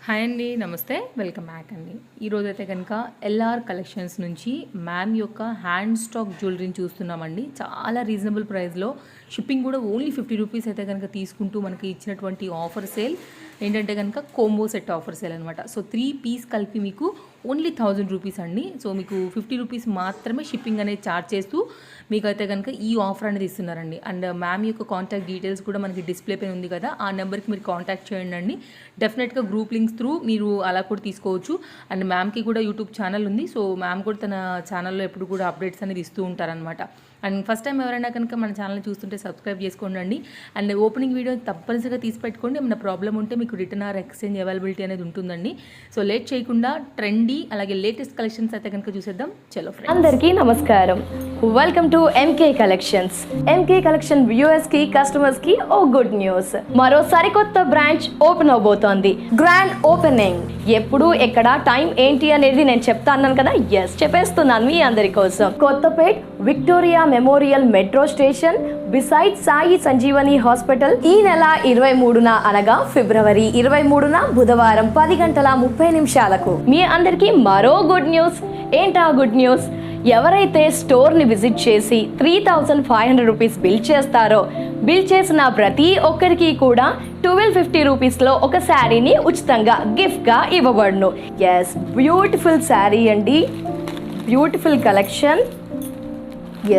Hi అండి, నమస్తే, welcome back అండి. ఈరోజైతే కనుక ఎల్ఆర్ కలెక్షన్స్ నుంచి మ్యామ్ యొక్క హ్యాండ్ స్టాక్ జ్యువెలరీని చూస్తున్నామండి. చాలా రీజనబుల్ ప్రైస్లో, షిప్పింగ్ కూడా ఓన్లీ 50 రూపీస్ అయితే కనుక తీసుకుంటూ మనకి ఇచ్చినటువంటి ఆఫర్ సేల్ ఏంటంటే కనుక కోంబో సెట్ ఆఫర్ సేల్ అనమాట. సో 3 పీస్ కలిపి మీకు ఓన్లీ 1000 రూపీస్ అండి. సో మీకు 50 రూపీస్ మాత్రమే షిప్పింగ్ అనేది ఛార్జ్ చేస్తూ మీకైతే కనుక ఈ ఆఫర్ అనేది ఇస్తున్నారండి. అండ్ మ్యామ్ యొక్క కాంటాక్ట్ డీటెయిల్స్ కూడా మనకి డిస్ప్లే పైన ఉంది కదా, ఆ నెంబర్కి మీరు కాంటాక్ట్ చేయండి అండి. డెఫినెట్గా గ్రూప్ లింక్స్ త్రూ మీరు అలా కూడా తీసుకోవచ్చు. అండ్ మ్యామ్కి కూడా యూట్యూబ్ ఛానల్ ఉంది. సో మ్యామ్ కూడా తన ఛానల్లో ఎప్పుడు కూడా అప్డేట్స్ అనేది ఇస్తూ ఉంటారనమాట. అండ్ ఫస్ట్ టైం ఎవరైనా కనుక మన ఛానల్ని చూస్తుంటే సబ్స్క్రైబ్ చేసుకోండి. అండ్ ఓపెనింగ్ వీడియో తప్పనిసరిగా తీసి పెట్టుకోండి. ఏమైనా ప్రాబ్లం ఉంటే మీకు రిటర్న్ ఆర్ ఎక్స్చేంజ్ అవైలబిలిటీ అనేది ఉంటుందండి. సో లేట్ చేయకుండా ట్రెండీ అలాగే లేటెస్ట్ కలెక్షన్స్ అయితే కనుక చూసేద్దాం. చలో ఫ్రెండ్స్, అందరికీ నమస్కారం. Welcome to MK collections. MK collection viewers కి, కస్టమర్స్ కి ఓ గుడ్ న్యూస్. మరో సరికొత్త బ్రాంచ్ ఓపెన్ అవబోతోంది. Grand opening. ఎప్పుడు, ఎక్కడ, టైం ఏంటి అనేది నేను చెప్తాను కదా. ఎస్, చెప్పేస్తున్నాను మీ అందరి కోసం. Kothapet Victoria memorial metro station beside Sai Sanjeevani hospital. ఈ నెల 23న అనగా ఫిబ్రవరి 23న బుధవారం 10:30 మీ అందరికీ మరో గుడ్ న్యూస్. ఏంటా గుడ్ న్యూస్? ఎవరైతే స్టోర్ని విజిట్ చేసి 3500 రూపీస్ బిల్ చేస్తారో, బిల్ చేసిన ప్రతి ఒక్కరికి కూడా 1250 రూపీస్లో ఒక శారీని ఉచితంగా గిఫ్ట్గా ఇవ్వబడును. ఎస్, బ్యూటిఫుల్ శారీ అండి, బ్యూటిఫుల్ కలెక్షన్.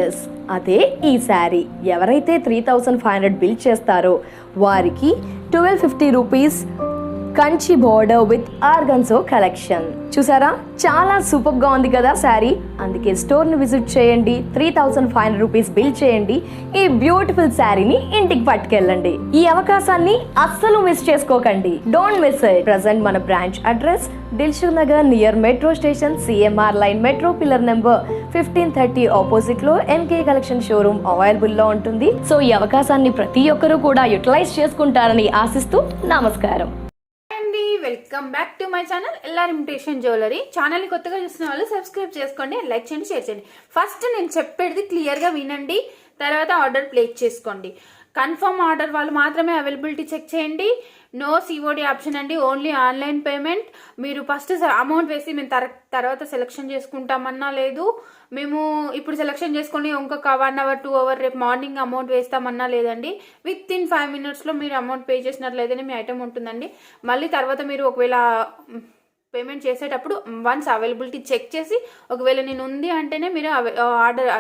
ఎస్, అదే ఈ శారీ. ఎవరైతే 3500 బిల్ చేస్తారో వారికి 1250 rupees Kanchi border with ఆర్గన్సో collection. చూసారా, చాలా సూపర్గా ఉంది కదా శారీ. అందుకే స్టోర్ని విజిట్ చేయండి, 3500 రూపీస్ బిల్ చేయండి, ఈ బ్యూటిఫుల్ శారీని ఇంటికి పట్టుకెళ్ళండి. ఈ అవకాశాన్ని అస్సలు మిస్ చేసుకోకండి. Don't miss it. ప్రజెంట్ మన branch address Dilsukh Nagar near metro station, CMR line, metro pillar number 1530 opposite లో ఎంకే కలెక్షన్ షోరూమ్ అవైలబుల్ లో ఉంటుంది. సో ఈ అవకాశాన్ని ప్రతి ఒక్కరూ కూడా యూటిలైజ్ చేసుకుంటారని ఆశిస్తూ నమస్కారం. Welcome back to my channel LR imitation jewellery. ఛానల్ని కొత్తగా చూస్తున్న వాళ్ళు సబ్స్క్రైబ్ చేసుకోండి, లైక్ చేయండి, షేర్ చేయండి. ఫస్ట్ నేను చెప్పేది క్లియర్గా వినండి, తర్వాత ఆర్డర్ ప్లేస్ చేసుకోండి. కన్ఫర్మ్ ఆర్డర్ వాళ్ళు మాత్రమే అవైలబిలిటీ చెక్ చేయండి. నో సిఓడి ఆప్షన్ అండి, ఓన్లీ ఆన్లైన్ పేమెంట్. మీరు ఫస్ట్ అమౌంట్ వేసి మేము తర్వాత సెలెక్షన్ చేసుకుంటామన్నా లేదు, మేము ఇప్పుడు సెలెక్షన్ చేసుకొని ఇంకొక 1 అవర్ 2 అవర్ రేపు మార్నింగ్ అమౌంట్ వేస్తామన్నా లేదండి. విత్ ఇన్ 5 మినిట్స్లో మీరు అమౌంట్ పే చేసినట్లయితేనే మీ ఐటమ్ ఉంటుందండి. మళ్ళీ తర్వాత మీరు ఒకవేళ పేమెంట్ చేసేటప్పుడు వన్స్ అవైలబిలిటీ చెక్ చేసి, ఒకవేళ నేను ఉంది అంటేనే మీరు ఆర్డర్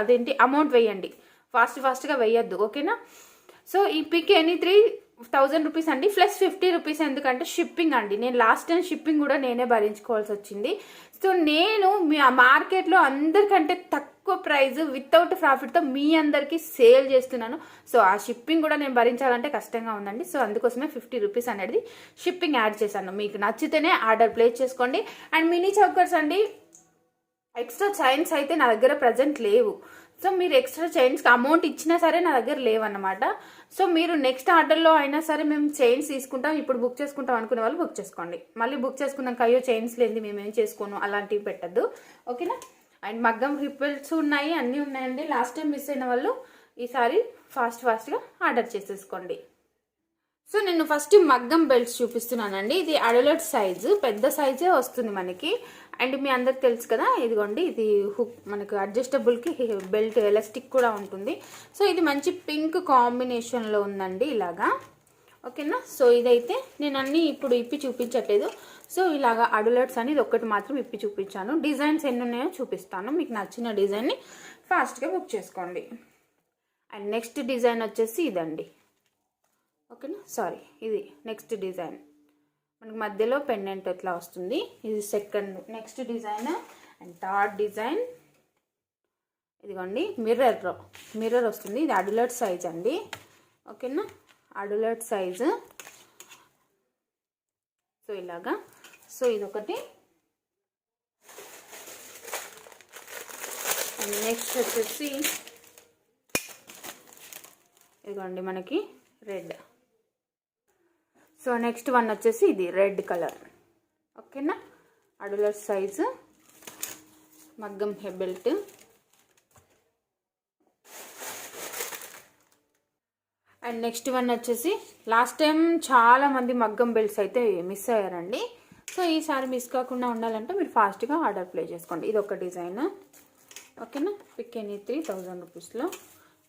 అమౌంట్ వేయండి. ఫాస్ట్గా వేయద్దు, ఓకేనా? సో ఈ పిక్ ఎనీ 3000 రూపీస్ అండి, ప్లస్ 50 రూపీస్. ఎందుకంటే షిప్పింగ్ అండి, నేను లాస్ట్ టైం షిప్పింగ్ కూడా నేనే భరించుకోవాల్సి వచ్చింది. సో నేను మీ మార్కెట్లో అందరికంటే తక్కువ ప్రైస్ వితౌట్ ప్రాఫిట్తో మీ అందరికీ సేల్ చేస్తున్నాను. సో ఆ షిప్పింగ్ కూడా నేను భరించాలంటే కష్టంగా ఉందండి. సో అందుకోసమే 50 రూపీస్ అనేది షిప్పింగ్ యాడ్ చేశాను. మీకు నచ్చితేనే ఆర్డర్ ప్లేస్ చేసుకోండి. అండ్ మినీ చౌకర్స్ అండి, ఎక్స్ట్రా చైన్స్ అయితే నా దగ్గర ప్రజెంట్ లేవు. సో మీరు ఎక్స్ట్రా చైన్స్కి అమౌంట్ ఇచ్చినా సరే నా దగ్గర లేవన్నమాట. సో మీరు నెక్స్ట్ ఆర్డర్లో అయినా సరే మేము చైన్స్ తీసుకుంటాం, ఇప్పుడు బుక్ చేసుకుంటాం అనుకునే వాళ్ళు బుక్ చేసుకోండి. మళ్ళీ బుక్ చేసుకున్నాక అయ్యో చైన్స్ లేని మేమేం చేసుకోను అలాంటివి పెట్టద్దు, ఓకేనా? అండ్ మగ్గం రిపెల్స్ ఉన్నాయి, అన్నీ ఉన్నాయండి. లాస్ట్ టైం మిస్ అయిన వాళ్ళు ఈసారి ఫాస్ట్గా ఆర్డర్ చేసేసుకోండి. సో నేను ఫస్ట్ మగ్గం బెల్ట్స్ చూపిస్తున్నానండి. ఇది అడల్ట్ సైజు, పెద్ద సైజే వస్తుంది మనకి. అండ్ మీ అందరికి తెలుసు కదా, ఇదిగోండి, ఇది హుక్ మనకు అడ్జస్టబుల్కి బెల్ట్ ఎలాస్టిక్ కూడా ఉంటుంది. సో ఇది మంచి పింక్ కాంబినేషన్లో ఉందండి ఇలాగా, ఓకేనా? సో ఇదైతే నేను అన్నీ ఇప్పుడు ఇప్పి చూపించట్లేదు. సో ఇలాగా అడల్ట్స్ అనేది ఒక్కటి మాత్రం ఇప్పి చూపించాను. డిజైన్స్ ఎన్ని ఉన్నాయో చూపిస్తాను. మీకు నచ్చిన డిజైన్ని ఫాస్ట్గా బుక్ చేసుకోండి. అండ్ నెక్స్ట్ డిజైన్ వచ్చేసి ఇదండి, ఓకేనా? సారీ, ఇది నెక్స్ట్ డిజైన్. మనకి మధ్యలో పెండెంట్ ఎట్లా వస్తుంది, ఇది second next design. And third design ఇదిగోండి, మిర్రర్ వస్తుంది. ఇది అడల్ట్ సైజ్ అండి, ఓకేనా? Adult size. సో ఇలాగా. సో ఇదొకటి. నెక్స్ట్ వచ్చేసి ఇదిగోండి మనకి రెడ్. సో నెక్స్ట్ వన్ వచ్చేసి ఇది రెడ్ కలర్, ఓకేనా? అడల్ట్ సైజు మగ్గం బెల్ట్. అండ్ నెక్స్ట్ వన్ వచ్చేసి లాస్ట్ టైం చాలా మంది మగ్గం బెల్ట్స్ అయితే మిస్ అయ్యారండి. సో ఈసారి మిస్ కాకుండా ఉండాలంటే మీరు ఫాస్ట్గా ఆర్డర్ ప్లేస్ చేసుకోండి. ఇది ఒక డిజైన్, ఓకేనా, పిక్ ఎనీ 3000 రూపీస్లో.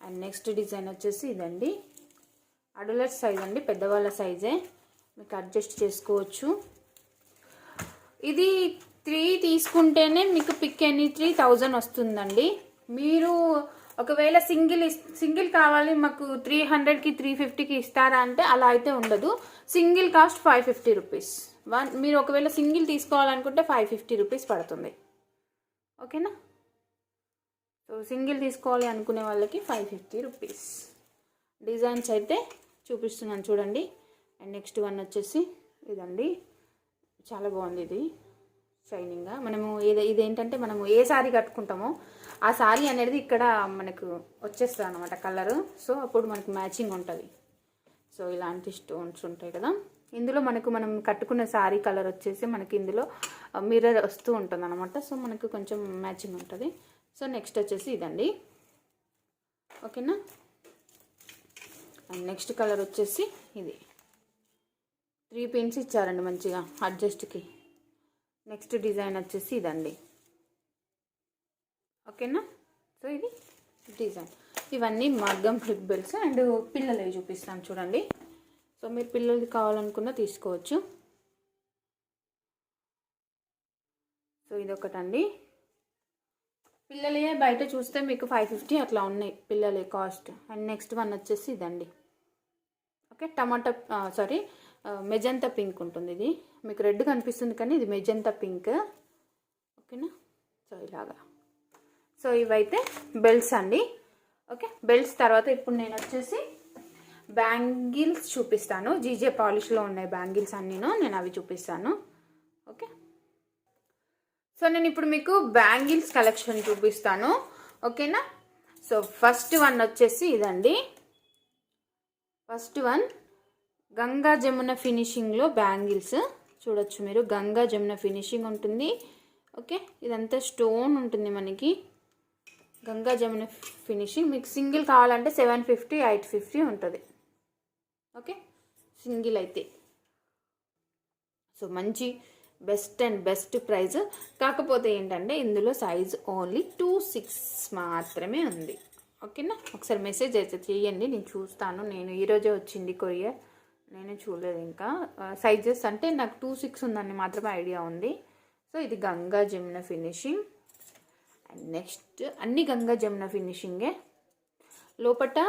అండ్ నెక్స్ట్ డిజైన్ వచ్చేసి ఇదండి, అడల్ట్ సైజ్ అండి, పెద్దవాళ్ళ సైజే, మీకు అడ్జస్ట్ చేసుకోవచ్చు. ఇది 3 తీసుకుంటేనే మీకు పిక్ ఎనీ 3000 వస్తుందండి. మీరు ఒకవేళ సింగిల్ కావాలి మాకు 300కి 350కి ఇస్తారా అంటే అలా అయితే ఉండదు. Single cost 550 rupees. మీరు ఒకవేళ సింగిల్ తీసుకోవాలనుకుంటే 550 రూపీస్ పడుతుంది, ఓకేనా. సో సింగిల్ తీసుకోవాలి అనుకునే వాళ్ళకి 550 రూపీస్. డిజైన్స్ అయితే చూపిస్తున్నాను చూడండి. అండ్ నెక్స్ట్ వన్ వచ్చేసి ఇదండి, చాలా బాగుంది ఇది, షైనింగ్గా. మనము ఇదేంటంటే మనము ఏ శారీ కట్టుకుంటామో ఆ శారీ అనేది ఇక్కడ మనకు వచ్చేస్తుంది అన్నమాట కలరు. సో అప్పుడు మనకు మ్యాచింగ్ ఉంటుంది. సో ఇలాంటి స్టోన్స్ ఉంటాయి కదా ఇందులో, మనం కట్టుకున్న శారీ కలర్ వచ్చేసి మనకి ఇందులో మిర్రర్ వస్తూ ఉంటుంది అనమాట. సో మనకు కొంచెం మ్యాచింగ్ ఉంటుంది. సో నెక్స్ట్ వచ్చేసి ఇదండి, ఓకేనా. అండ్ నెక్స్ట్ కలర్ వచ్చేసి ఇది, 3 పిన్స్ ఇచ్చారండి మంచిగా అడ్జస్ట్కి. నెక్స్ట్ డిజైన్ వచ్చేసి ఇదండి, ఓకేనా. సో ఇది డిజైన్. ఇవన్నీ మగ్గం ఫ్లిప్ బెల్ట్స్. అండ్ పిల్లలవి చూపిస్తాను చూడండి. సో మీరు పిల్లలది కావాలనుకున్నా తీసుకోవచ్చు. సో ఇదొకటండి, పిల్లలే బయట చూస్తే మీకు 550 అట్లా ఉన్నాయి పిల్లలే కాస్ట్. అండ్ నెక్స్ట్ వన్ వచ్చేసి ఇదండి, ఓకే, మెజంతా పింక్ ఉంటుంది. ఇది మీకు రెడ్ కనిపిస్తుంది కానీ ఇది మెజంతా పింక్, ఓకేనా. సో ఇలాగా. సో ఇవైతే బెల్ట్స్ అండి, ఓకే. బెల్ట్స్ తర్వాత ఇప్పుడు నేను వచ్చేసి బ్యాంగిల్స్ చూపిస్తాను. జీజే పాలిష్లో ఉన్నాయి బ్యాంగిల్స్ అన్నీను, నేను అవి చూపిస్తాను, ఓకే. సో నేను ఇప్పుడు మీకు బ్యాంగిల్స్ కలెక్షన్ చూపిస్తాను, ఓకేనా. సో ఫస్ట్ వన్ వచ్చేసి ఇదండి, ఫస్ట్ వన్ గంగా జమున ఫినిషింగ్లో బ్యాంగిల్స్ చూడొచ్చు మీరు. గంగా జమున ఫినిషింగ్ ఉంటుంది, ఓకే. ఇదంతా స్టోన్ ఉంటుంది మనకి, గంగా జమున ఫినిషింగ్. మీకు సింగిల్ కావాలంటే 750 850 ఉంటుంది, ఓకే, సింగిల్ అయితే. సో మంచి బెస్ట్ ప్రైస్. కాకపోతే ఏంటంటే ఇందులో సైజ్ ఓన్లీ 26 మాత్రమే ఉంది, ఓకేనా. ఒకసారి మెసేజ్ అయితే చేయండి, నేను చూస్తాను. నేను ఈరోజే వచ్చింది కొరియర్, నేను చూడలేదు ఇంకా. సైజెస్ అంటే నాకు 26 ఉందని మాత్రమే ఐడియా ఉంది. సో ఇది Ganga Jamuna finishing. And next అన్ని గంగా జమున ఫినిషింగే. లోపట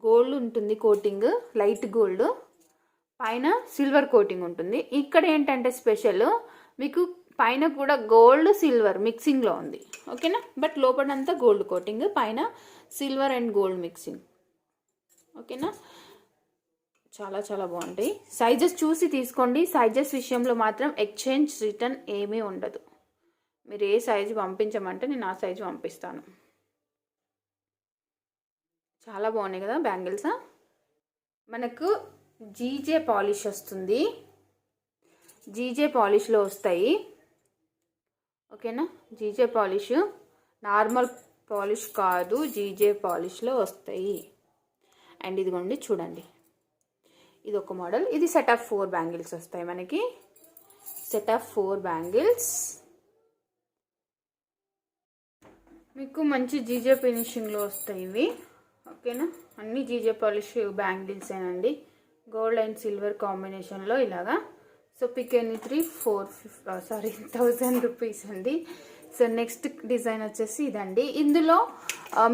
గోల్డ్ ఉంటుంది కోటింగ్, లైట్ గోల్డ్, పైన సిల్వర్ కోటింగ్ ఉంటుంది. ఇక్కడ ఏంటంటే స్పెషల్ మీకు పైన కూడా గోల్డ్ సిల్వర్ మిక్సింగ్లో ఉంది, ఓకేనా. బట్ లోపలంతా గోల్డ్ కోటింగ్, పైన సిల్వర్ అండ్ గోల్డ్ మిక్సింగ్, ఓకేనా. చాలా చాలా బాగుంటాయి. సైజెస్ చూసి తీసుకోండి. సైజెస్ విషయంలో మాత్రం ఎక్స్చేంజ్ రిటర్న్ ఏమీ ఉండదు. మీరు ఏ సైజు పంపించమంటే నేను ఆ సైజు పంపిస్తాను. చాలా బాగున్నాయి కదా బ్యాంగిల్స్. మనకు జీజే పాలిష్ వస్తుంది, జీజే పాలిష్లో వస్తాయి, ఓకేనా. జీజే పాలిష్ నార్మల్ పాలిష్ కాదు, జీజే పాలిష్లో వస్తాయి. అండ్ ఇదిగోండి చూడండి, ఇది ఒక మోడల్. ఇది సెట్ ఆఫ్ 4 బ్యాంగిల్స్ వస్తాయి మనకి, సెట్ ఆఫ్ 4 బ్యాంగిల్స్. మీకు మంచి జీజే ఫినిషింగ్లో వస్తాయి ఇవి, ఓకేనా. అన్ని జీజే పాలిష్ బ్యాంగిల్స్ ఏనండి, గోల్డ్ అండ్ సిల్వర్ కాంబినేషన్లో ఇలాగా. సో పిక్ ఎనీ 1000 రూపీస్ అండి. సో నెక్స్ట్ డిజైన్ వచ్చేసి ఇదండి. ఇందులో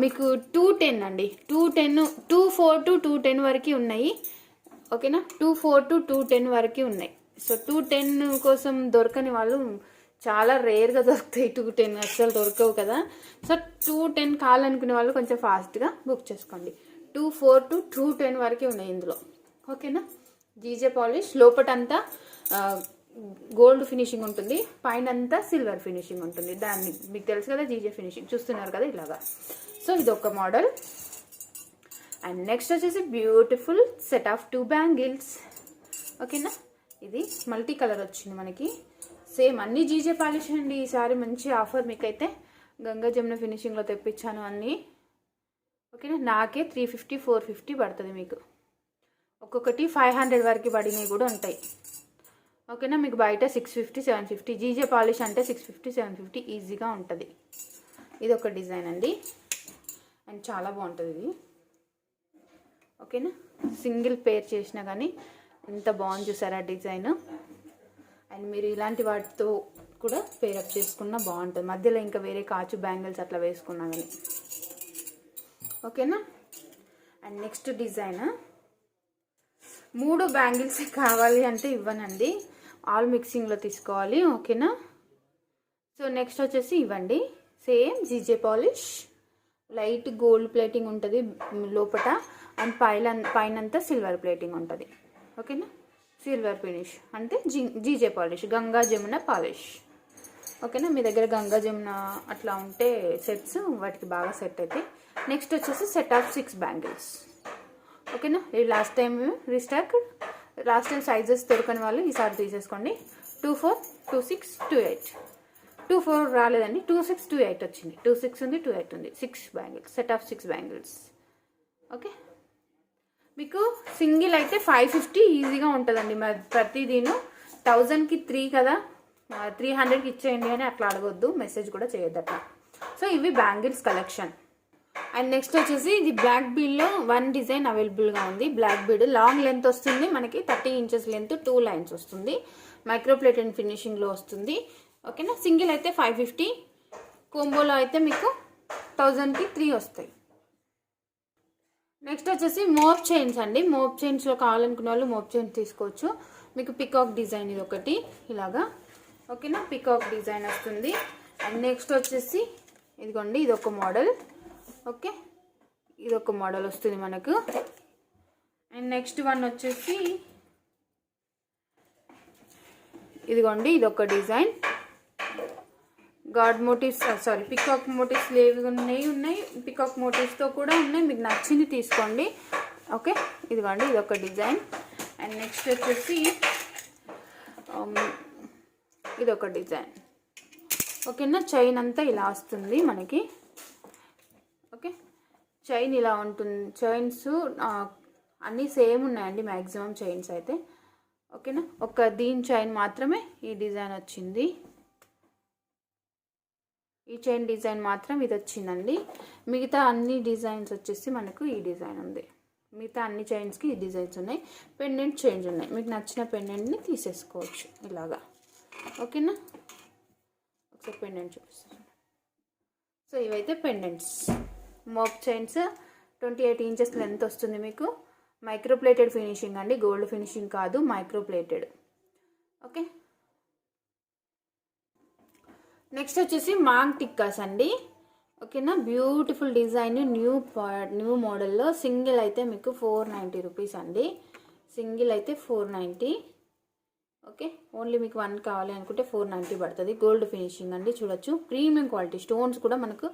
మీకు 210 అండి, 204 to 210 వరకు ఉన్నాయి, ఓకేనా. 24 to 210 వరకు ఉన్నాయి. సో 210 కోసం దొరకని వాళ్ళు చాలా రేర్గా దొరుకుతాయి, 210 అసలు దొరకవు కదా. సో 210 కావాలనుకునే వాళ్ళు కొంచెం ఫాస్ట్గా బుక్ చేసుకోండి. 24 to 210 వరకే ఉన్నాయి ఇందులో, ఓకేనా. జీజే పాలిష్, లోపటంతా గోల్డ్ ఫినిషింగ్ ఉంటుంది, పైన అంతా సిల్వర్ ఫినిషింగ్ ఉంటుంది. దాన్ని మీకు తెలుసు కదా, జీజే ఫినిషింగ్ చూస్తున్నారు కదా ఇలాగా. సో ఇది ఒక మోడల్. అండ్ నెక్స్ట్ వచ్చేసి బ్యూటిఫుల్ సెట్ ఆఫ్ 2 బ్యాంగిల్స్, ఓకేనా. ఇది మల్టీ కలర్ వచ్చింది మనకి, సేమ్ అన్ని జీజే పాలిష్ అండి. ఈసారి మంచి ఆఫర్ మీకైతే గంగా జమున ఫినిషింగ్లో తెప్పించాను అన్నీ, ఓకేనా. నాకే 350 450 పడుతుంది మీకు. ఒక్కొక్కటి 500 వరకు పడినవి కూడా ఉంటాయి, ఓకేనా. మీకు బయట 650 750, జీజే పాలిష్ అంటే 650 750 ఈజీగా ఉంటుంది. ఇది ఒక డిజైన్ అండి, అండ్ చాలా బాగుంటుంది ఇది. ఓకేనా, సింగిల్ పేర్ చేసినా కానీ ఎంత బాగుంది చూసారా డిజైన్. అండ్ మీరు ఇలాంటి వాటితో కూడా పేరప్ చేసుకున్నా బాగుంటుంది, మధ్యలో ఇంకా వేరే కాచు బ్యాంగిల్స్ అట్లా వేసుకున్నా కానీ. ఓకేనా. అండ్ నెక్స్ట్ డిజైన్ 3 బ్యాంగిల్స్ కావాలి అంటే ఇవ్వనండి, ఆల్ మిక్సింగ్లో తీసుకోవాలి. ఓకేనా. సో నెక్స్ట్ వచ్చేసి ఇవ్వండి, same GJ polish, light gold plating ఉంటుంది లోపల, అండ్ పైనంతా సిల్వర్ ప్లేటింగ్ ఉంటుంది. ఓకేనా, సిల్వర్ ఫినిష్ అంటే GJ polish, Ganga Jamuna polish. ఓకేనా, మీ దగ్గర గంగా జమున అట్లా ఉంటే సెట్స్ వాటికి బాగా సెట్ అవుతాయి. నెక్స్ట్ వచ్చేసి సెట్ ఆఫ్ 6 బ్యాంగిల్స్. ఓకేనా, ఇది last time restock, last time sizes దొరకని వాళ్ళు ఈసారి తీసేసుకోండి. 24 26 28, 24 రాలేదండి, 26 28 వచ్చింది, 26 ఉంది 28 ఉంది, 6 bangles, set of 6 bangles. Okay, మీకు సింగిల్ అయితే 550 ఈజీగా ఉంటుందండి. మరి ప్రతిదీను 1000కి 3 కదా, 300కి ఇచ్చేయండి అని అట్లా అడగొద్దు, మెసేజ్ కూడా చేయొద్దు అట్లా. సో ఇవి బ్యాంగిల్స్ కలెక్షన్. అండ్ నెక్స్ట్ వచ్చేసి ఇది బ్లాక్ బీడ్లో 1 డిజైన్ అవైలబుల్గా ఉంది. బ్లాక్ బీడ్ లాంగ్ లెంత్ వస్తుంది మనకి, 30 ఇంచెస్ లెంత్, 2 లైన్స్ వస్తుంది, మైక్రోప్లేట్ అండ్ ఫినిషింగ్లో వస్తుంది. ఓకేనా, సింగిల్ అయితే 550, కోంబోలో అయితే మీకు 1000కి 3 వస్తాయి. నెక్స్ట్ వచ్చేసి మోప్ చైన్స్ అండి. మోప్ చైన్స్లో కావాలనుకున్న వాళ్ళు మోప్ చైన్స్ తీసుకోవచ్చు. మీకు పికాక్ డిజైన్ ఇది ఒకటి ఇలాగా. ఓకేనా, పికాక్ డిజైన్ వస్తుంది. అండ్ నెక్స్ట్ వచ్చేసి ఇదిగోండి, ఇది ఒక మోడల్. ఓకే, ఇది ఒక మోడల్ వస్తుంది మనకు. అండ్ నెక్స్ట్ వన్ వచ్చేసి ఇదిగోండి, ఇది ఒక design, god motifs, sorry peacock motifs లేవి ఉన్నాయి, పికాక్ మోటివ్స్తో కూడా ఉన్నాయి, మీకు నచ్చింది తీసుకోండి. ఓకే, ఇదిగోండి, ఇది ఒక డిజైన్. అండ్ నెక్స్ట్ వచ్చేసి ఇది ఒక డిజైన్. ఓకేనా, చైన్ అంతా ఇలా వస్తుంది మనకి. ఓకే, చైన్ ఇలా ఉంటుంది. చైన్స్ అన్నీ సేమ్ ఉన్నాయండి మ్యాక్సిమం చైన్స్ అయితే. ఓకేనా, ఒక దీని చైన్ మాత్రమే ఈ డిజైన్ వచ్చింది, ఈ చైన్ డిజైన్ మాత్రం ఇది వచ్చిందండి. మిగతా అన్ని డిజైన్స్ వచ్చేసి మనకు ఈ డిజైన్ ఉంది. మిగతా అన్ని చైన్స్కి ఈ డిజైన్స్ ఉన్నాయి. పెండెంట్ చేంజ్ ఉన్నాయి, మీకు నచ్చిన పెండెంట్ని తీసేసుకోవచ్చు ఇలాగా. ఓకేనా, ఒకసారి పెండెంట్ చూపిస్తాను. సో ఇవైతే pendants, mop chains, 28 inches length వస్తుంది మీకు. మైక్రోప్లేటెడ్ ఫినిషింగ్ అండి, గోల్డ్ ఫినిషింగ్ కాదు, మైక్రోప్లేటెడ్. ఓకే, నెక్స్ట్ వచ్చేసి మాంగ్ టిక్కాస్ అండి. ఓకేనా, బ్యూటిఫుల్ డిజైన్, న్యూ మోడల్లో. సింగిల్ అయితే మీకు 490 రూపీస్ అండి, సింగిల్ అయితే 490. ఓకే, ఓన్లీ మీకు 1 కావాలి అనుకుంటే 490 పడుతుంది. గోల్డ్ ఫినిషింగ్ అండి, చూడొచ్చు, ప్రీమియం క్వాలిటీ. స్టోన్స్ కూడా మనకు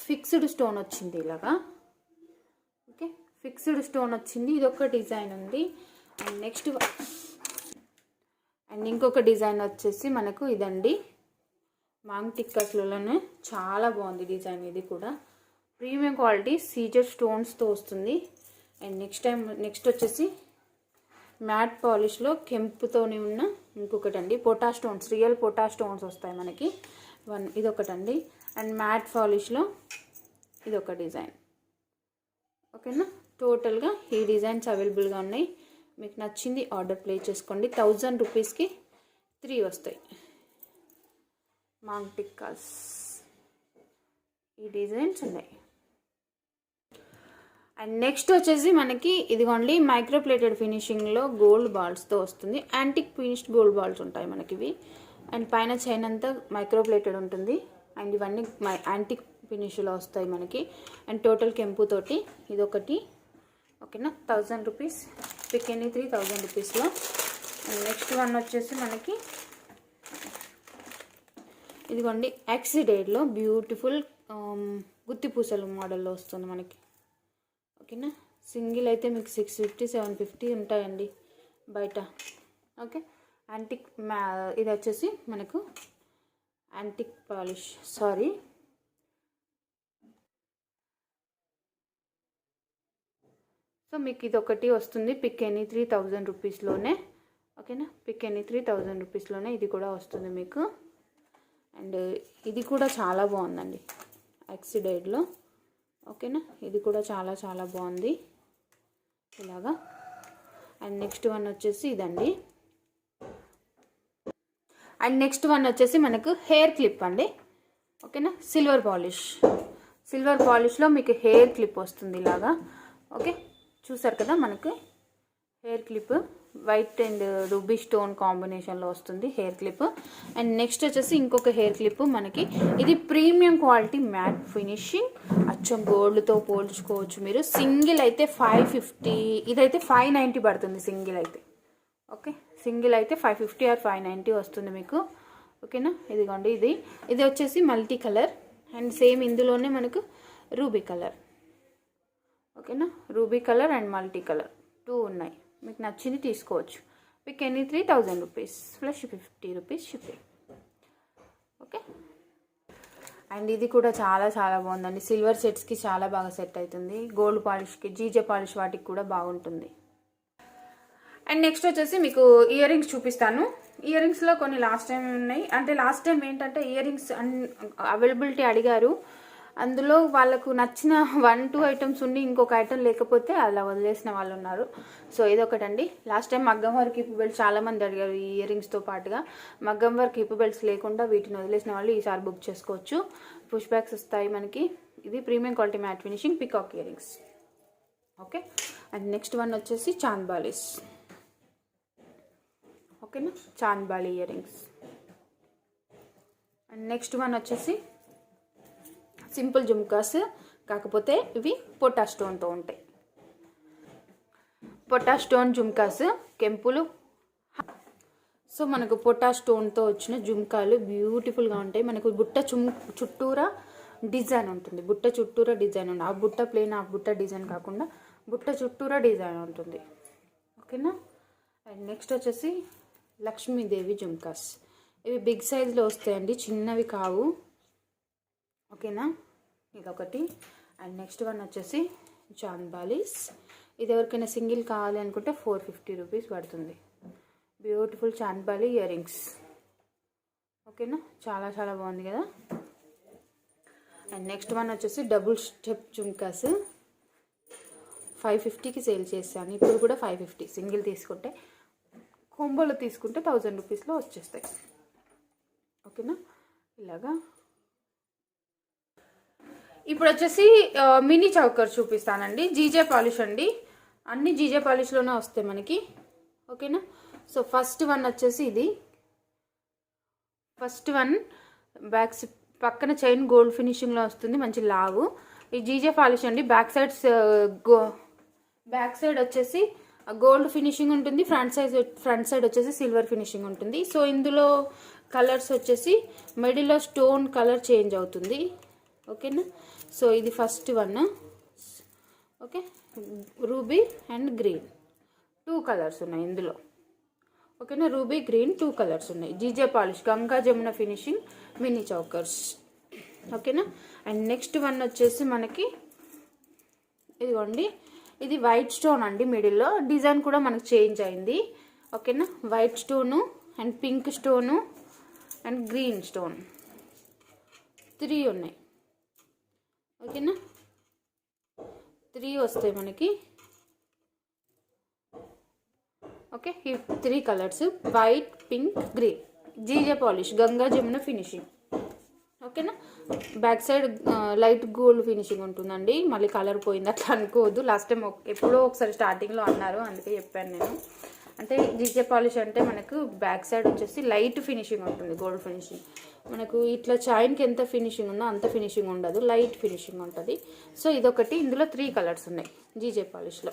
ఫిక్స్డ్ స్టోన్ వచ్చింది ఇలాగా. ఓకే, ఫిక్స్డ్ స్టోన్ వచ్చింది. ఇది ఒక డిజైన్ ఉంది. అండ్ నెక్స్ట్ అండ్ ఇంకొక డిజైన్ వచ్చేసి మనకు ఇదండి, మాంగ్ టిక్కాస్లోనే చాలా బాగుంది డిజైన్. ఇది కూడా ప్రీమియం క్వాలిటీ, సీజర్ స్టోన్స్తో వస్తుంది. అండ్ నెక్స్ట్ వచ్చేసి మ్యాట్ పాలిష్లో కెంపుతోనే ఉన్న ఇంకొకటి అండి, పొటా స్టోన్స్, రియల్ పొటా స్టోన్స్ వస్తాయి మనకి. ఇదొకటండి. అండ్ మ్యాట్ పాలిష్లో ఇదొక డిజైన్. ఓకేనా, టోటల్గా ఈ డిజైన్స్ అవైలబుల్గా ఉన్నాయి. మీకు నచ్చింది ఆర్డర్ ప్లేస్ చేసుకోండి. 1000 రూపీస్కి 3 వస్తాయి మాంగ్ టిక్కాస్. ఈ డిజైన్స్ ఉన్నాయి. అండ్ నెక్స్ట్ వచ్చేసి మనకి ఇదిగోండి, మైక్రోప్లేటెడ్ ఫినిషింగ్లో గోల్డ్ బాల్స్తో వస్తుంది. యాంటిక్ ఫినిష్డ్ గోల్డ్ బాల్స్ ఉంటాయి మనకి ఇవి. అండ్ పైన చైన్ అంతా మైక్రోప్లేటెడ్ ఉంటుంది. అండ్ ఇవన్నీ యాంటిక్ ఫినిష్లో వస్తాయి మనకి. అండ్ టోటల్ కెంపుతోటి ఇదొకటి. ఓకేనా, 1000 రూపీస్, పిక్ ఎనీ 3000 రూపీస్లో. అండ్ నెక్స్ట్ వన్ వచ్చేసి మనకి ఇదిగోండి, యాక్సిడేట్లో బ్యూటిఫుల్ గుత్తి పూసలు మోడల్లో వస్తుంది మనకి. ఓకేనా, సింగిల్ అయితే మీకు 650 750 ఉంటాయండి బయట. ఓకే, యాంటిక్ ఇది వచ్చేసి మనకు యాంటిక్ పాలిష్, సారీ సో మీకు ఇది ఒకటి వస్తుంది, పిక్ ఎనీ 3000 రూపీస్లోనే. ఓకేనా. పిక్ ఎనీ 3000 రూపీస్లోనే ఇది కూడా వస్తుంది మీకు. అండ్ ఇది కూడా చాలా బాగుందండి, యాక్సిడైడ్లో. ఓకేనా, ఇది కూడా చాలా చాలా బాగుంది ఇలాగా. అండ్ నెక్స్ట్ వన్ వచ్చేసి ఇదండి. అండ్ నెక్స్ట్ వన్ వచ్చేసి మనకు హెయిర్ క్లిప్ అండి. ఓకేనా, సిల్వర్ పాలిష్లో మీకు హెయిర్ క్లిప్ వస్తుంది ఇలాగా. ఓకే, చూసారు కదా, మనకి hair clip white and ruby stone కాంబినేషన్లో వస్తుంది హెయిర్ క్లిప్. అండ్ నెక్స్ట్ వచ్చేసి ఇంకొక హెయిర్ క్లిప్ మనకి. ఇది ప్రీమియం క్వాలిటీ మ్యాట్ ఫినిషింగ్, అచ్చం గోల్డ్తో పోల్చుకోవచ్చు మీరు. సింగిల్ అయితే 550, ఇదైతే 590 పడుతుంది సింగిల్ అయితే. ఓకే, సింగిల్ అయితే 550 ఆర్ 590 వస్తుంది మీకు. ఓకేనా, ఇదిగోండి, ఇది వచ్చేసి మల్టీ కలర్ అండ్ సేమ్ ఇందులోనే మనకు రూబీ కలర్. ఓకేనా, ruby colour and multi colour 2 ఉన్నాయి. మీకు నచ్చింది తీసుకోవచ్చు. Pick any 3000 rupees plus 50 rupees shipping. Okay, and ఇది కూడా చాలా చాలా బాగుందండి. సిల్వర్ సెట్స్కి చాలా బాగా సెట్ అవుతుంది. గోల్డ్ పాలిష్కి, జీజే పాలిష్ వాటికి కూడా బాగుంటుంది. అండ్ నెక్స్ట్ వచ్చేసి మీకు ఇయర్ రింగ్స్ చూపిస్తాను. ఇయర్ రింగ్స్లో కొన్ని లాస్ట్ టైం ఉన్నాయి. అంటే లాస్ట్ టైం ఏంటంటే ఇయర్ రింగ్స్ అవైలబిలిటీ అడిగారు. అందులో వాళ్ళకు నచ్చిన 1-2 ఐటమ్స్ ఉండి ఇంకొక ఐటమ్ లేకపోతే అలా వదిలేసిన వాళ్ళు ఉన్నారు. సో ఇదొకటండి. లాస్ట్ టైం మగ్గం వర్క్ హిప్ బెల్ట్స్ చాలామంది అడిగారు ఈ ఇయర్ రింగ్స్తో పాటుగా. మగ్గం వర్క్ హిప్ బెల్ట్స్ లేకుండా వీటిని వదిలేసిన వాళ్ళు ఈసారి బుక్ చేసుకోవచ్చు. పుష్ బ్యాక్స్ వస్తాయి మనకి. ఇది premium quality matte finishing peacock ear rings. Okay, and next one వచ్చేసి చాంద్ బాలీస్. ఓకేనా, Chand Bali ear rings. And next one వచ్చేసి సింపుల్ జుమ్కాస్, కాకపోతే ఇవి పొట్టా స్టోన్తో ఉంటాయి. పొట్టా స్టోన్ జుమ్కాస్, కెంపులు. సో మనకు పొట్టా స్టోన్తో వచ్చిన జుమ్కాలు బ్యూటిఫుల్గా ఉంటాయి. మనకు బుట్ట చుట్టూరా డిజైన్ ఉంటుంది. బుట్ట చుట్టూరా డిజైన్ ఉంటుంది. ఆ బుట్ట ప్లేన్, ఆ బుట్ట డిజైన్ కాకుండా బుట్ట చుట్టూరా డిజైన్ ఉంటుంది. ఓకేనా, అండ్ నెక్స్ట్ వచ్చేసి లక్ష్మీదేవి జుమ్కాస్. ఇవి బిగ్ సైజ్లో వస్తాయండి, చిన్నవి కావు. ఓకేనా, ఇదొకటి. అండ్ నెక్స్ట్ వన్ వచ్చేసి చాంద్ బాలీస్. ఇది ఎవరికైనా సింగిల్ కావాలి అనుకుంటే 450 రూపీస్ పడుతుంది. Beautiful Chand Bali ear rings. ఓకేనా, చాలా చాలా బాగుంది కదా. అండ్ నెక్స్ట్ వన్ వచ్చేసి డబుల్ స్టెప్ జుమ్కాస్. 550కి సేల్ చేశాను, ఇప్పుడు కూడా 550. సింగిల్ తీసుకుంటే, కొంబోలో తీసుకుంటే 1000 రూపీస్లో వచ్చేస్తాయి. ఓకేనా, ఇలాగా. ఇప్పుడు వచ్చేసి మినీ చౌకర్ చూపిస్తానండి. జీజే పాలిష్ అండి, అన్ని జీజే పాలిష్లోనే వస్తాయి మనకి. ఓకేనా, సో ఫస్ట్ వన్ వచ్చేసి ఇది. ఫస్ట్ వన్ బ్యాక్ పక్కన చైన్ గోల్డ్ ఫినిషింగ్లో వస్తుంది, మంచి లావు. ఈ జీజే పాలిష్ అండి. బ్యాక్ సైడ్ వచ్చేసి గోల్డ్ ఫినిషింగ్ ఉంటుంది. ఫ్రంట్ సైడ్ వచ్చేసి సిల్వర్ ఫినిషింగ్ ఉంటుంది. సో ఇందులో కలర్స్ వచ్చేసి మిడిల్లో స్టోన్ కలర్ చేంజ్ అవుతుంది. ఓకేనా, సో ఇది first one. Okay, ruby and green 2 colours ఉన్నాయి ఇందులో. ఓకేనా, రూబీ గ్రీన్ 2 కలర్స్ ఉన్నాయి. GJ polish Ganga Jamuna finishing mini chokers. ఓకేనా, అండ్ నెక్స్ట్ వన్ వచ్చేసి మనకి ఇదిగోండి, ఇది వైట్ స్టోన్ అండి. మిడిల్లో డిజైన్ కూడా మనకు చేంజ్ అయింది. ఓకేనా, white stone and pink stone and green stone 3 ఉన్నాయి. ఓకేనా, 3 వస్తాయి మనకి. ఓకే, ఈ 3 colours white, pink, green. GJ polish Ganga Jamuna finishing. ఓకేనా, back side light gold finishing ఉంటుందండి. మళ్ళీ కలర్ పోయింది అట్లా అనుకోవద్దు. లాస్ట్ టైం ఎప్పుడో ఒకసారి స్టార్టింగ్లో అన్నారు, అందుకే చెప్పాను నేను. అంటే జీజే పాలిష్ అంటే మనకు బ్యాక్ సైడ్ వచ్చేసి లైట్ ఫినిషింగ్ ఉంటుంది, గోల్డ్ ఫినిషింగ్. మనకు ఇట్లా చైన్కి ఎంత ఫినిషింగ్ ఉందో అంత ఫినిషింగ్ ఉండదు, లైట్ ఫినిషింగ్ ఉంటుంది. సో ఇదొకటి. ఇందులో 3 కలర్స్ ఉన్నాయి జీజే పాలిష్లో.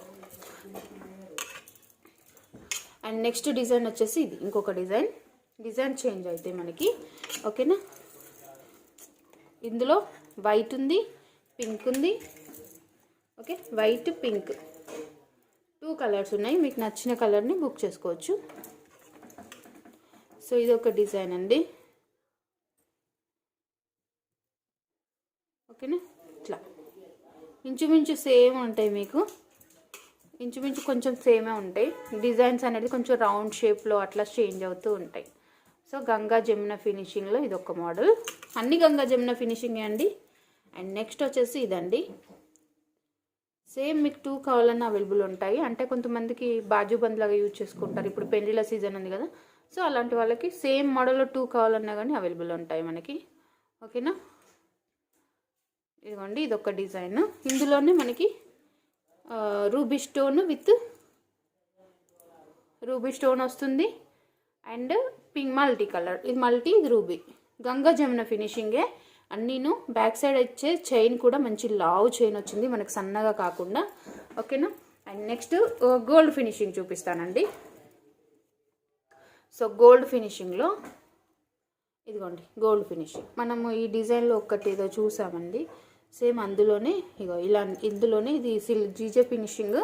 అండ్ నెక్స్ట్ డిజైన్ వచ్చేసి ఇది ఇంకొక డిజైన్ చేంజ్ అయితే మనకి. ఓకేనా, ఇందులో వైట్ ఉంది, పింక్ ఉంది. ఓకే, వైట్, పింక్ 2 కలర్స్ ఉన్నాయి. మీకు నచ్చిన కలర్ని బుక్ చేసుకోవచ్చు. సో ఇది ఒక డిజైన్ అండి. ఓకేనా, ఇట్లా ఇంచుమించు సేమ్ ఉంటాయి మీకు. ఇంచుమించు కొంచెం సేమే ఉంటాయి. డిజైన్స్ అనేది కొంచెం రౌండ్ షేప్లో అట్లా చేంజ్ అవుతూ ఉంటాయి. సో గంగా జమున ఫినిషింగ్లో ఇది ఒక మోడల్. అన్ని గంగా జమున ఫినిషింగ్ అండి. అండ్ నెక్స్ట్ వచ్చేసి ఇదండి. సేమ్ మీకు 2 కావాలన్నా అవైలబుల్ ఉంటాయి. అంటే కొంతమందికి బాజు బంద్ లాగా యూజ్ చేసుకుంటారు. ఇప్పుడు పెళ్లిళ్ళ సీజన్ ఉంది కదా, సో అలాంటి వాళ్ళకి సేమ్ మోడల్లో 2 కావాలన్నా కానీ అవైలబుల్ ఉంటాయి మనకి. ఓకేనా, ఇదిగోండి ఇదొక డిజైన్. ఇందులోనే మనకి ruby stone with ruby stone వస్తుంది. అండ్ పింక్ మల్టీ కలర్, ఇది మల్టీ, ఇది రూబీ. గంగా జమున ఫినిషింగే అన్నీను. బ్యాక్ సైడ్ వచ్చే చైన్ కూడా మంచి లావు చైన్ వచ్చింది మనకు, సన్నగా కాకుండా. ఓకేనా, అండ్ నెక్స్ట్ గోల్డ్ ఫినిషింగ్ చూపిస్తానండి. సో గోల్డ్ ఫినిషింగ్లో ఇదిగోండి గోల్డ్ ఫినిషింగ్. మనము ఈ డిజైన్లో ఒక్కటి ఏదో చూసామండి, సేమ్ అందులోనే ఇగో ఇలా ఇందులోనే ఇది జీజే ఫినిషింగ్,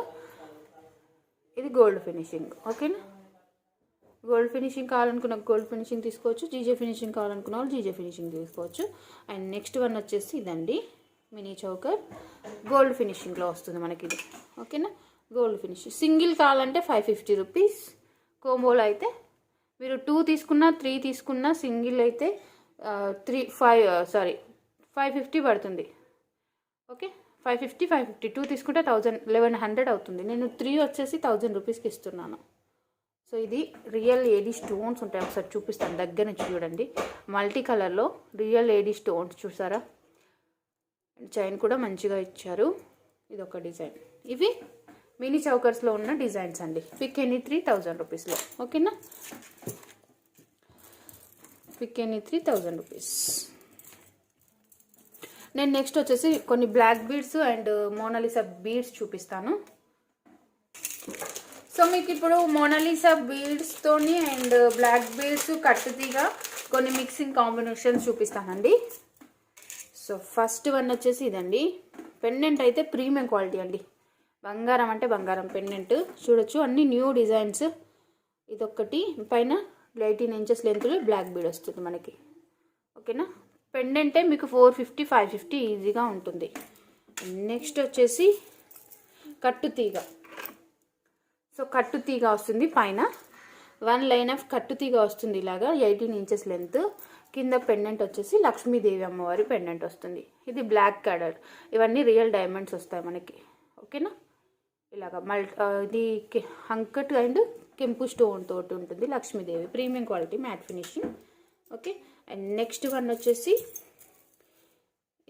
ఇది గోల్డ్ ఫినిషింగ్. ఓకేనా, గోల్డ్ ఫినిషింగ్ కావాలనుకున్న గోల్డ్ ఫినిషింగ్ తీసుకోవచ్చు, జీజే ఫినిషింగ్ కావాలనుకున్న వాళ్ళు జీజే ఫినిషింగ్ తీసుకోవచ్చు. అండ్ నెక్స్ట్ వన్ వచ్చేసి ఇదండి మినీ చౌకర్, గోల్డ్ ఫినిషింగ్లో వస్తుంది మనకి ఇది. ఓకేనా, గోల్డ్ ఫినిషింగ్. సింగిల్ కావాలంటే 550 రూపీస్. కోంబోలో అయితే మీరు 2 తీసుకున్నా 3 తీసుకున్నా సింగిల్ అయితే 550 పడుతుంది. ఓకే, 550 2 తీసుకుంటే 1100 అవుతుంది. నేను 3 వచ్చేసి 1000 రూపీస్కి ఇస్తున్నాను. సో ఇది రియల్ ఏడీ స్టోన్స్ ఉంటాయి, ఒకసారి చూపిస్తాను దగ్గర నుంచి చూడండి. మల్టీ కలర్లో రియల్ ఏడీ స్టోన్స్ చూసారా, చైన్ కూడా మంచిగా ఇచ్చారు. ఇది ఒక డిజైన్. ఇవి మినీ చౌకర్స్లో ఉన్న డిజైన్స్ అండి. పిక్ ఎనీ 3000 రూపీస్లో. ఓకేనా, పిక్ ఎనీ 3000 రూపీస్. నేను నెక్స్ట్ వచ్చేసి కొన్ని black beads and Monalisa beads చూపిస్తాను. సో మీకు ఇప్పుడు మోనాలిసా బీడ్స్తోని అండ్ బ్లాక్ బీడ్స్ కట్టుతీగా కొన్ని మిక్సింగ్ కాంబినేషన్స్ చూపిస్తానండి. సో ఫస్ట్ వన్ వచ్చేసి ఇదండి. పెండెంట్ అయితే ప్రీమియం క్వాలిటీ అండి. బంగారం అంటే బంగారం పెండెంట్ చూడొచ్చు, అన్ని న్యూ డిజైన్స్. ఇదొక్కటి పైన 18 ఇంచెస్ లెంత్లో బ్లాక్ బీడ్ వస్తుంది మనకి. ఓకేనా, పెండెంటే మీకు 450 550 ఈజీగా ఉంటుంది. నెక్స్ట్ వచ్చేసి కట్టుతీగ. సో కట్టుతీగ వస్తుంది, పైన 1 లైన్ ఆఫ్ కట్టుతీగ వస్తుంది ఇలాగా 18 ఇంచెస్ లెంత్. కింద పెండెంట్ వచ్చేసి లక్ష్మీదేవి అమ్మవారి పెండెంట్ వస్తుంది. ఇది బ్లాక్ కలర్, ఇవన్నీ రియల్ డైమండ్స్ వస్తాయి మనకి. ఓకేనా, ఇలాగా ఇది హంకట్ అండ్ కెంపు స్టోన్ తోటి ఉంటుంది Lakshmidevi, premium quality matte finishing. Okay, and next one వచ్చేసి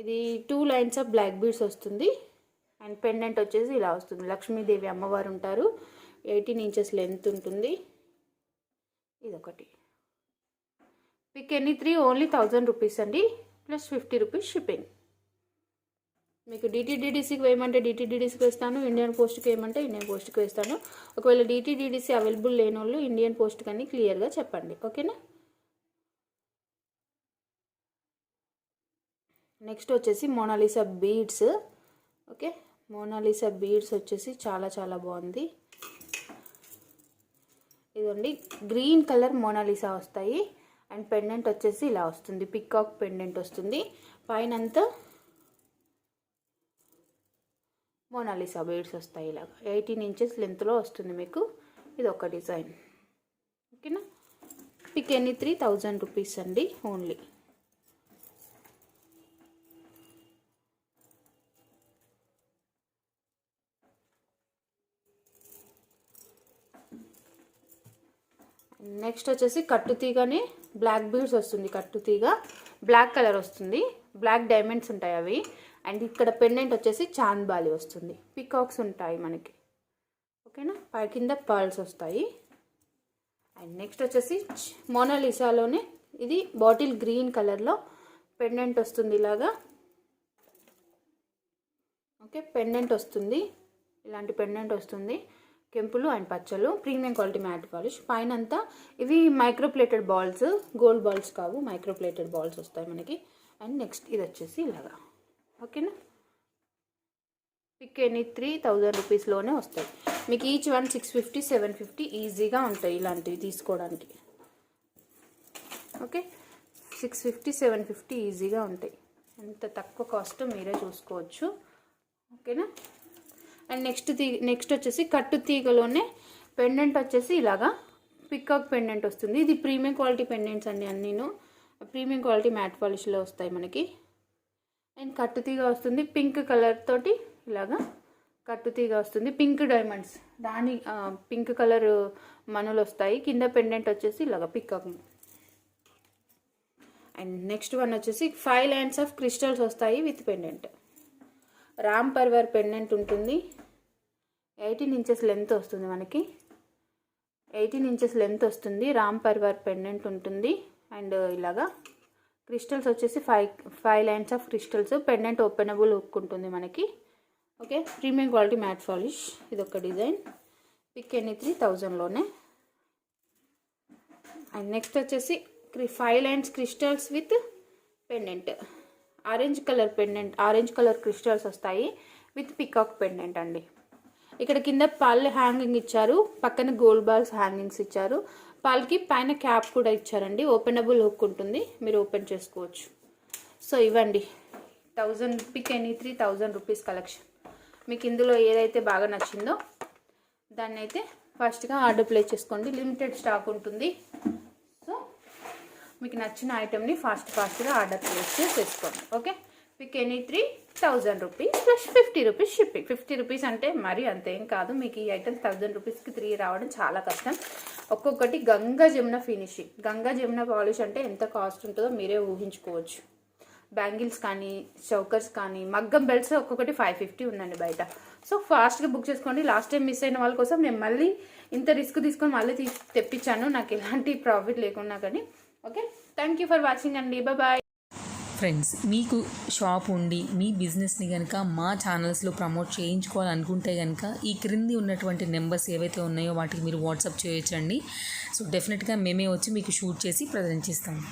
ఇది 2 లైన్స్ ఆఫ్ బ్లాక్ బీడ్స్ వస్తుంది. అండ్ పెండెంట్ వచ్చేసి ఇలా వస్తుంది. లక్ష్మీదేవి అమ్మవారు ఉంటారు, 18 ఇంచెస్ లెంత్ ఉంటుంది. ఇదొకటి. పిక్ ఎనీ 3 ఓన్లీ 1000 రూపీస్ అండి, ప్లస్ 50 రూపీస్ షిప్పింగ్. మీకు డిటీడీడీసీకి వేయమంటే డిటీడీడీసీకి వేస్తాను, ఇండియన్ పోస్ట్కి వేయమంటే ఇండియన్ పోస్ట్కి వేస్తాను. ఒకవేళ డిటీడీడీసీ అవైలబుల్ లేని వాళ్ళు ఇండియన్ పోస్ట్ కానీ క్లియర్గా చెప్పండి. ఓకేనా, నెక్స్ట్ వచ్చేసి Monalisa beads. Okay, Monalisa beads వచ్చేసి చాలా చాలా బాగుంది. ఇదండి గ్రీన్ కలర్ మోనాలిసా వస్తాయి. అండ్ పెండెంట్ వచ్చేసి ఇలా వస్తుంది, పికాక్ పెండెంట్ వస్తుంది. పైన అంతా మోనాలిసా బీడ్స్ వస్తాయి ఇలాగా 18 ఇంచెస్ లెంత్లో వస్తుంది మీకు. ఇది ఒక డిజైన్. ఓకేనా, పిక్ ఎనీ 3000 రూపీస్ అండి ఓన్లీ. నెక్స్ట్ వచ్చేసి కట్టుతీగనే బ్లాక్ బీడ్స్ వస్తుంది. కట్టుతీగ బ్లాక్ కలర్ వస్తుంది, బ్లాక్ డైమండ్స్ ఉంటాయి అవి. అండ్ ఇక్కడ పెండెంట్ వచ్చేసి చాంద్బాలి వస్తుంది, పికాక్స్ ఉంటాయి మనకి. ఓకేనా, పై కింద పర్ల్స్ వస్తాయి. అండ్ నెక్స్ట్ వచ్చేసి మోనాలిసాలోనే ఇది బాటిల్ గ్రీన్ కలర్లో పెండెంట్ వస్తుంది ఇలాగా. ఓకే, పెండెంట్ వస్తుంది, ఇలాంటి పెండెంట్ వస్తుంది. కెంపులు అండ్ పచ్చలు, ప్రీమియం క్వాలిటీ మ్యాట్ పాలిష్. పైన అంతా ఇవి మైక్రోప్లేటెడ్ బాల్స్, గోల్డ్ బాల్స్ కావు, మైక్రోప్లేటెడ్ బాల్స్ వస్తాయి మనకి. అండ్ నెక్స్ట్ ఇది వచ్చేసి ఇలాగా. ఓకేనా, పిక్ ఎనీ 3000 రూపీస్లోనే వస్తాయి మీకు. ఈచ్ వన్ 650 750 ఈజీగా ఉంటాయి ఇలాంటివి తీసుకోవడానికి. ఓకే, 650 750 ఈజీగా ఉంటాయి. ఎంత తక్కువ కాస్ట్ మీరే చూసుకోవచ్చు. ఓకేనా, అండ్ నెక్స్ట్ వచ్చేసి కట్టు తీగలోనే పెండెంట్ వచ్చేసి ఇలాగా పికాక్ పెండెంట్ వస్తుంది. ఇది ప్రీమియం క్వాలిటీ పెండెంట్స్ అండి, అన్నీను ప్రీమియం క్వాలిటీ మ్యాట్ పాలిష్లో వస్తాయి మనకి. అండ్ కట్టు తీగ వస్తుంది పింక్ కలర్ తోటి, ఇలాగా కట్టు తీగ వస్తుంది. పింక్ డైమండ్స్, దాని పింక్ కలర్ మనులు వస్తాయి. కింద పెండెంట్ వచ్చేసి ఇలాగా పికాక్. అండ్ నెక్స్ట్ వన్ వచ్చేసి 5 లైన్స్ ఆఫ్ క్రిస్టల్స్ వస్తాయి with pendant. Ram Parivar pendant ఉంటుంది. 18 ఇంచెస్ లెంత్ వస్తుంది మనకి, 18 ఇంచెస్ లెంత్ వస్తుంది. రామ్ పర్వర్ పెండెంట్ ఉంటుంది. అండ్ ఇలాగా క్రిస్టల్స్ వచ్చేసి 5 lines of crystals. Pendant openable hook ఉంటుంది మనకి. Okay, premium quality matte polish. ఇది ఒక డిజైన్, పిక్ ఎనీ 3000లోనే. అండ్ నెక్స్ట్ వచ్చేసి 5 lines crystals with pendant. Orange colour crystals వస్తాయి విత్ పికాక్ పెండెంట్ అండి. ఇక్కడ కింద పాల్ హ్యాంగింగ్ ఇచ్చారు, పక్కన గోల్డ్ బాల్స్ హ్యాంగింగ్స్ ఇచ్చారు. పాల్కి పైన క్యాప్ కూడా ఇచ్చారండి. ఓపెనబుల్ హుక్ ఉంటుంది, మీరు ఓపెన్ చేసుకోవచ్చు. సో ఇవ్వండి 1000 పిక్ ఎనీ 3000 రూపీస్ కలెక్షన్. మీకు ఇందులో ఏదైతే బాగా నచ్చిందో దాన్ని అయితే ఫస్ట్గా ఆర్డర్ ప్లేస్ చేసుకోండి. లిమిటెడ్ స్టాక్ ఉంటుంది. సో మీకు నచ్చిన ఐటెంని ఫాస్ట్గా ఆర్డర్ ప్లేస్ చేసుకోండి. Okay, pick any 3000 rupees plus 50 rupees షిప్పింగ్. 50 రూపీస్ అంటే మరీ అంతేం కాదు. మీకు ఈ ఐటమ్స్ 1000 రూపీస్కి 3 రావడం చాలా కష్టం. ఒక్కొక్కటి గంగా జమున ఫినిషింగ్. గంగా జమున పాలిష్ అంటే ఎంత కాస్ట్ ఉంటుందో మీరే ఊహించుకోవచ్చు. బ్యాంగిల్స్ కానీ, చౌకర్స్ కానీ, మగ్గం బెల్ట్స్ ఒక్కొక్కటి 550 ఉందండి బయట. సో ఫాస్ట్గా బుక్ చేసుకోండి. లాస్ట్ టైం మిస్ అయిన వాళ్ళ కోసం నేను మళ్ళీ ఇంత రిస్క్ తీసుకొని మళ్ళీ తెప్పించాను, నాకు ఎలాంటి ప్రాఫిట్ లేకున్నా కానీ. Okay, thank you for watching అండి. బాయ్. ఫ్రెండ్స్, మీకు షాప్ ఉండి మీ బిజినెస్ని కనుక మా ఛానల్స్లో ప్రమోట్ చేయించుకోవాలనుకుంటే కనుక ఈ క్రింది ఉన్నటువంటి నెంబర్స్ ఏవైతే ఉన్నాయో వాటికి మీరు వాట్సాప్ చేయొచ్చండి. సో డెఫినెట్గా మేమే వచ్చి మీకు షూట్ చేసి ప్రజెంట్ చేస్తాము.